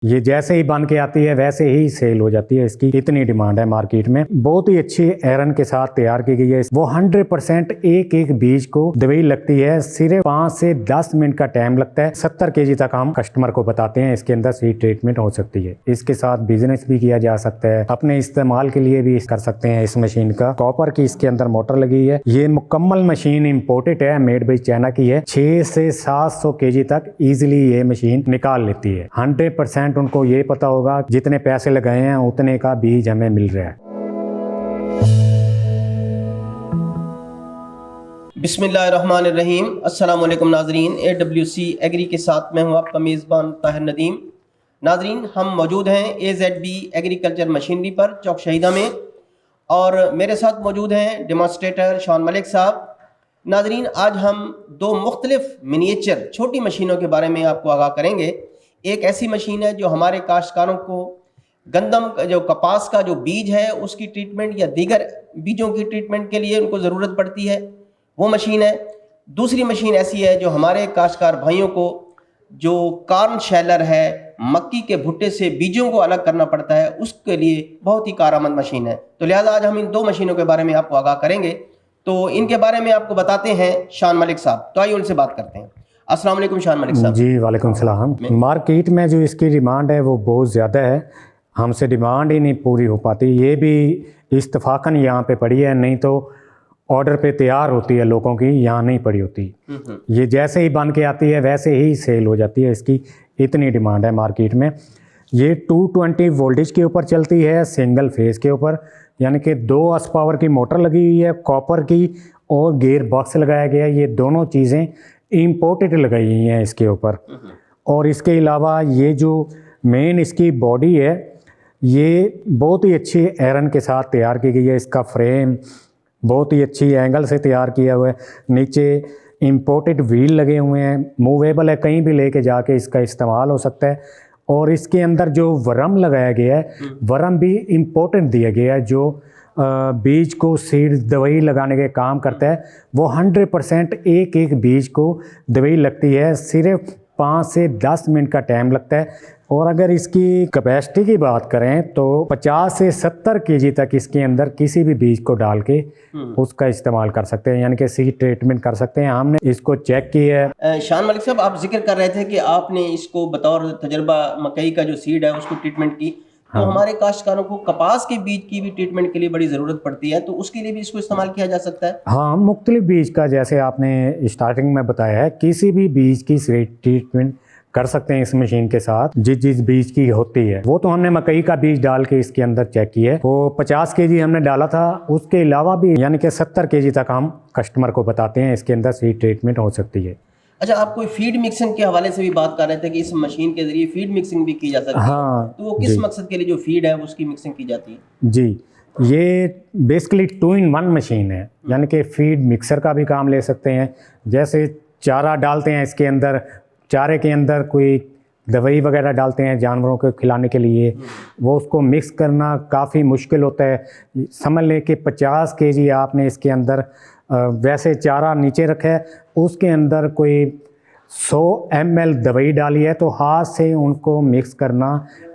ये जैसे ही बन के आती है वैसे ही सेल हो जाती है। इसकी इतनी डिमांड है मार्केट में। बहुत ही अच्छी आयरन के साथ तैयार की गई है। वो 100% एक एक बीज को दवाई लगती है। सिर्फ 5 से 10 मिनट का टाइम लगता है। 70 kg तक हम कस्टमर को बताते हैं इसके अंदर सीड ट्रीटमेंट हो सकती है। इसके साथ बिजनेस भी किया जा सकता है, अपने इस्तेमाल के लिए भी कर सकते हैं। इस मशीन का कॉपर की इसके अंदर मोटर लगी है। ये मुकम्मल मशीन इम्पोर्टेड है, मेड बाई चाइना की है। 6 से 700 kg तक इजिली ये मशीन निकाल लेती है। 100% उनको ये पता होगा जितने पैसे लगाए हैं उतने का बीज हमें मिल रहा है। बिस्मिल्लाहिर्रहमानिर्रहीम। अस्सलाम वालेकुम नाजरीन, AWC एग्री के साथ मैं हूँ आपका मेज़बान ताहिर नदीम। नाजरीन, हम मौजूद हैं AZB एग्रीकल्चर मशीनरी पर चौक शहीदा में, और मेरे साथ मौजूद हैं डेमोन्स्ट्रेटर शान मलिक साहब। नाजरीन, आज हम दो मुख्तलिफ मिनिएचर छोटी मशीनों के बारे में आपको आगाह करेंगे। एक ऐसी मशीन है जो हमारे काश्तकारों को गंदम जो कपास का जो बीज है उसकी ट्रीटमेंट या दीगर बीजों की ट्रीटमेंट के लिए उनको ज़रूरत पड़ती है, वो मशीन है। दूसरी मशीन ऐसी है जो हमारे काश्तकार भाइयों को जो कॉर्न शैलर है, मक्की के भुट्टे से बीजों को अलग करना पड़ता है, उसके लिए बहुत ही कारआमद मशीन है। तो लिहाजा आज हम इन दो मशीनों के बारे में आपको आगाह करेंगे। तो इनके बारे में आपको बताते हैं शान मलिक साहब। तो आइए उनसे बात करते हैं। अस्सलाम वालेकुम शान मलिक साहब। जी वालेकुम सलाम। मार्केट में जो इसकी डिमांड है वो बहुत ज़्यादा है, हमसे डिमांड ही नहीं पूरी हो पाती। ये भी इत्तफाकन यहाँ पे पड़ी है, नहीं तो ऑर्डर पे तैयार होती है लोगों की, यहाँ नहीं पड़ी होती। ये जैसे ही बन के आती है वैसे ही सेल हो जाती है। इसकी इतनी डिमांड है मार्केट में। ये 220 वोल्टेज के ऊपर चलती है, सिंगल फेज के ऊपर, यानी कि 2 हॉर्स पावर की मोटर लगी हुई है, कॉपर की, और गियर बॉक्स लगाया गया है। ये दोनों चीज़ें इम्पोर्टेड लगाई हुई हैं इसके ऊपर। और इसके अलावा ये जो मेन इसकी बॉडी है ये बहुत ही अच्छी आयरन के साथ तैयार की गई है। इसका फ्रेम बहुत ही अच्छी एंगल से तैयार किया हुआ है। नीचे इम्पोर्टेड व्हील लगे हुए हैं, मूवेबल है, कहीं भी लेके जाके इसका इस्तेमाल हो सकता है। और इसके अंदर जो वरम लगाया गया है, वरम भी इम्पोर्टेंट दिया गया है, जो बीज को सीड दवाई लगाने के काम करता है। वो 100% एक एक बीज को दवाई लगती है। सिर्फ 5 से 10 मिनट का टाइम लगता है। और अगर इसकी कैपेसिटी की बात करें तो 50 से 70 kg तक इसके अंदर किसी भी बीज को डाल के उसका इस्तेमाल कर सकते हैं, यानी कि सीड ट्रीटमेंट कर सकते हैं। हमने इसको चेक किया है। शान मलिक साहब, आप जिक्र कर रहे थे कि आपने इसको बतौर तजर्बा मकई का जो सीड है उसको ट्रीटमेंट की। तो हमारे काश्तकारों को कपास के बीज की भी ट्रीटमेंट के लिए बड़ी ज़रूरत पड़ती है, तो उसके लिए भी इसको इस्तेमाल किया जा सकता है? हाँ, मुख्तलिफ बीज का, जैसे आपने स्टार्टिंग में बताया है, किसी भी बीज की सीड ट्रीटमेंट कर सकते हैं इस मशीन के साथ। जिस बीज की होती है वो तो हमने मकई का बीज डाल के इसके अंदर चेक किया है। वो 50 kg हमने डाला था। उसके अलावा भी यानी कि 70 kg तक हम कस्टमर को बताते हैं इसके अंदर सीड ट्रीटमेंट हो सकती है। अच्छा, आप कोई फीड मिक्सिंग के हवाले से भी बात कर रहे थे कि इस मशीन के जरिए फीड मिक्सिंग भी की जा सकती है। हाँ, तो वो किस मकसद के लिए जो फीड है उसकी मिक्सिंग की जाती है? जी, ये बेसिकली 2-in-1 मशीन है, यानी कि फीड मिक्सर का भी काम ले सकते हैं। जैसे चारा डालते हैं इसके अंदर, चारे के अंदर कोई दवाई वगैरह डालते हैं जानवरों को खिलाने के लिए, वो उसको मिक्स करना काफ़ी मुश्किल होता है। समझ लें कि 50 kg आपने इसके अंदर वैसे चारा नीचे रखा है, उसके अंदर कोई 100 ml दवाई डाली है, तो हाथ से उनको मिक्स करना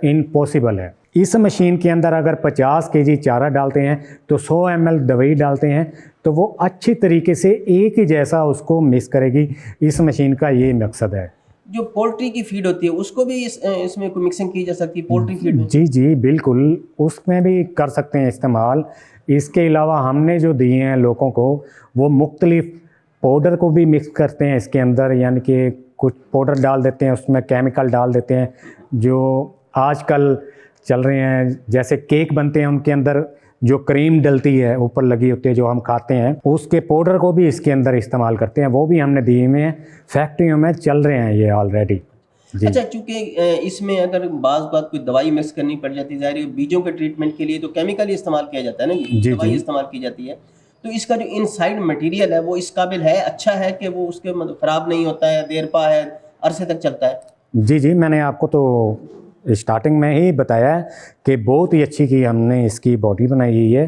इम्पॉसिबल है। इस मशीन के अंदर अगर 50 kg चारा डालते हैं तो 100 ml दवाई डालते हैं, तो वो अच्छी तरीके से एक ही जैसा उसको मिक्स करेगी। इस मशीन का ये मकसद है। जो पोल्ट्री की फीड होती है उसको भी इसमें कोई मिक्सिंग की जा सकती है पोल्ट्री फीड में? जी बिल्कुल, उसमें भी कर सकते हैं इस्तेमाल। इसके अलावा हमने जो दिए हैं लोगों को, वो मुख्तलिफ पाउडर को भी मिक्स करते हैं इसके अंदर, यानी कि कुछ पाउडर डाल देते हैं, उसमें केमिकल डाल देते हैं जो आजकल चल रहे हैं। जैसे केक बनते हैं, उनके अंदर जो क्रीम डलती है ऊपर लगी होती है जो हम खाते हैं, उसके पाउडर को भी इसके अंदर इस्तेमाल करते हैं। वो भी हमने दिए हुए हैं, फैक्ट्रियों में चल रहे हैं ये ऑलरेडी। अच्छा, चूँकि इसमें अगर बात कोई दवाई मिक्स करनी पड़ जाती है, ज़ाहिर है बीजों के ट्रीटमेंट के लिए तो केमिकल ही इस्तेमाल किया जाता है ना, दवाई इस्तेमाल की जाती है। तो इसका जो इनसाइड मटेरियल है वो इस काबिल है, अच्छा है कि वो उसके ख़राब नहीं होता है, देर पा है, अरसे तक चलता है? जी, मैंने आपको तो स्टार्टिंग में ही बताया है कि बहुत ही अच्छी की हमने इसकी बॉडी बनाई हुई है।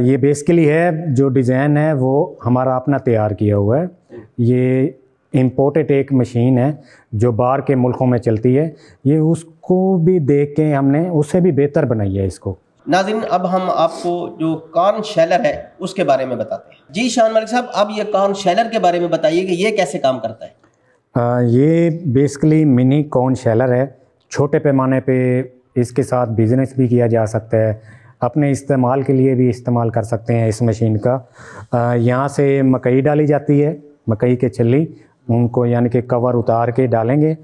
ये बेसिकली है, जो डिज़ाइन है वो हमारा अपना तैयार किया हुआ है। ये इम्पोर्टेड एक मशीन है जो बाहर के मुल्कों में चलती है, ये उसको भी देख के हमने उससे भी बेहतर बनाई है इसको। नाज़रीन, अब हम आपको जो कॉर्न शैलर है उसके बारे में बताते हैं। जी शान मलिक साहब, अब ये कॉर्न शैलर के बारे में बताइए कि ये कैसे काम करता है। ये बेसिकली मिनी कॉर्न शैलर है। छोटे पैमाने पे इसके साथ बिज़नेस भी किया जा सकता है, अपने इस्तेमाल के लिए भी इस्तेमाल कर सकते हैं इस मशीन का। यहाँ से मकई डाली जाती है, मकई के छल्ली, उनको यानी कि कवर उतार के डालेंगे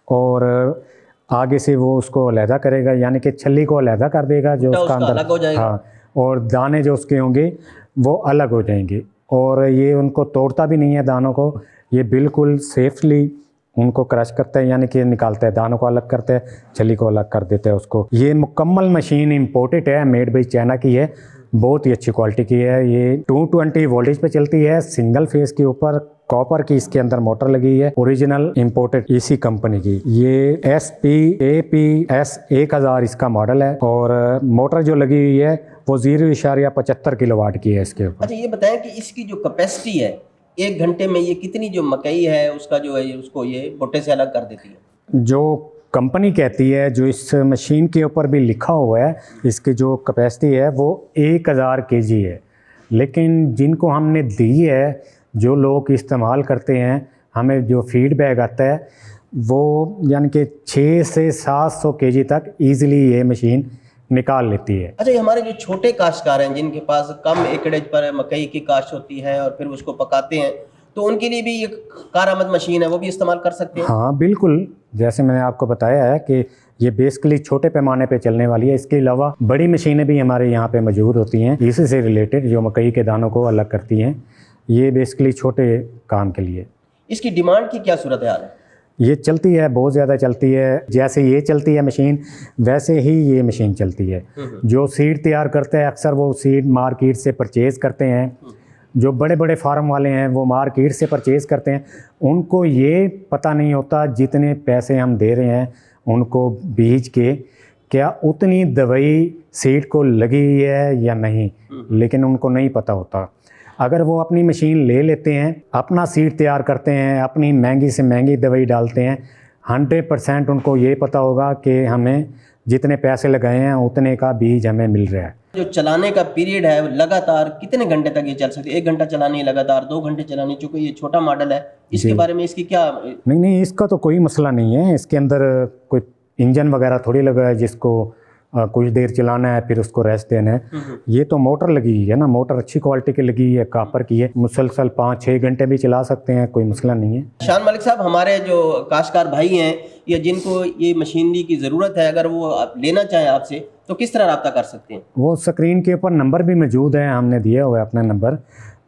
और आगे से वो उसको अलहदा करेगा, यानी कि छल्ली को अलहदा कर देगा जो उसका अंदर अलग हो जाएगा। हाँ, और दाने जो उसके होंगे वो अलग हो जाएंगे और ये उनको तोड़ता भी नहीं है दानों को, ये बिल्कुल सेफली उनको क्रश करता है, यानी कि निकालता है, दानों को अलग करता है, छली को अलग कर देता है उसको। ये मुकम्मल मशीन इम्पोर्टेड है, मेड बाई चाइना की है, बहुत ही अच्छी क्वालिटी की है। ये 220 वोल्टेज पे चलती है, सिंगल फेस के ऊपर कॉपर की इसके अंदर मोटर लगी है, ओरिजिनल इम्पोर्टेड इसी कंपनी की। ये SPAPS 1000 इसका मॉडल है और मोटर जो लगी हुई है वो 0.75 किलोवाट की है इसके ऊपर। अच्छा, ये बताएं कि इसकी जो कैपेसिटी है, एक घंटे में ये कितनी जो मकई है उसका जो है उसको ये भुट्टे से अलग कर देती है? जो कंपनी कहती है, जो इस मशीन के ऊपर भी लिखा हुआ है, इसकी जो कैपेसिटी है वो 1000 kg है, लेकिन जिनको हमने दी है, जो लोग इस्तेमाल करते हैं, हमें जो फीडबैक आता है वो यानी कि 600 से 700 kg तक ईज़िली ये मशीन निकाल लेती है। अच्छा, ये हमारे जो छोटे काश्तकार हैं जिनके पास कम एकड़ेज पर मकई की काश्त होती है और फिर उसको पकाते हैं, तो उनके लिए भी ये कारआमद मशीन है, वो भी इस्तेमाल कर सकते हैं? हाँ बिल्कुल, जैसे मैंने आपको बताया है कि ये बेसिकली छोटे पैमाने पे चलने वाली है। इसके अलावा बड़ी मशीनें भी हमारे यहाँ पे मौजूद होती हैं इसी से रिलेटेड, जो मकई के दानों को अलग करती हैं। ये बेसिकली छोटे काम के लिए। इसकी डिमांड की क्या सूरत हाल है? ये चलती है, बहुत ज़्यादा चलती है। जैसे ये चलती है मशीन, वैसे ही ये मशीन चलती है। जो सीड तैयार करते हैं अक्सर वो सीड मार्केट से परचेज़ करते हैं, जो बड़े बड़े फार्म वाले हैं वो मार्केट से परचेज़ करते हैं। उनको ये पता नहीं होता जितने पैसे हम दे रहे हैं उनको बीज के, क्या उतनी दवाई सीड को लगी है या नहीं, लेकिन उनको नहीं पता होता। अगर वो अपनी मशीन ले लेते हैं, अपना सीड तैयार करते हैं, अपनी महंगी से महंगी दवाई डालते हैं, 100% उनको ये पता होगा कि हमें जितने पैसे लगाए हैं उतने का बीज हमें मिल रहा है। जो चलाने का पीरियड है लगातार कितने घंटे तक ये चल सकती है? 1 घंटा चलानी है लगातार, 2 घंटे चलानी, चूँकि ये छोटा मॉडल है, इसके बारे में इसकी क्या? नहीं, इसका तो कोई मसला नहीं है। इसके अंदर कोई इंजन वगैरह थोड़ी लगा है जिसको कुछ देर चलाना है फिर उसको रेस्ट देना है। ये तो मोटर लगी है ना, मोटर अच्छी क्वालिटी की लगी है, कॉपर की है, मुसलसल 5-6 घंटे भी चला सकते हैं, कोई मसला नहीं है। शान मलिक साहब, हमारे जो काश्तकार भाई हैं या जिनको ये मशीनरी की ज़रूरत है, अगर वो लेना चाहें आपसे तो किस तरह रब्ता कर सकते हैं? वो स्क्रीन के ऊपर नंबर भी मौजूद है, हमने दिया हुआ है अपना नंबर,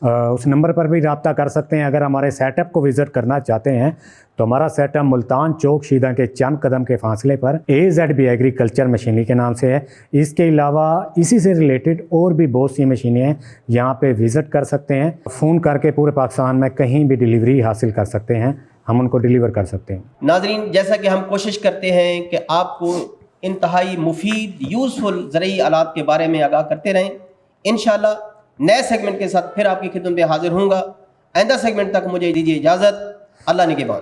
उस नंबर पर भी रब्ता कर सकते हैं। अगर हमारे सेटअप को विज़िट करना चाहते हैं तो हमारा सेटअप मुल्तान चौक शीदा के चंद कदम के फासले पर AZB एग्रीकल्चर मशीनरी के नाम से है। इसके अलावा इसी से रिलेटेड और भी बहुत सी मशीनें हैं, यहाँ पे विज़िट कर सकते हैं। फ़ोन करके पूरे पाकिस्तान में कहीं भी डिलीवरी हासिल कर सकते हैं, हम उनको डिलीवर कर सकते हैं। नाज़रीन, जैसा कि हम कोशिश करते हैं कि आपको इंतहाई मुफीद यूज़फुल ज़रूरी आलात के बारे में आगाह करते रहें। इंशाल्लाह नए सेगमेंट के साथ फिर आपकी खिदमत में हाजिर होऊंगा। आइंदा सेगमेंट तक मुझे दीजिए इजाज़त। अल्लाह निगहबान।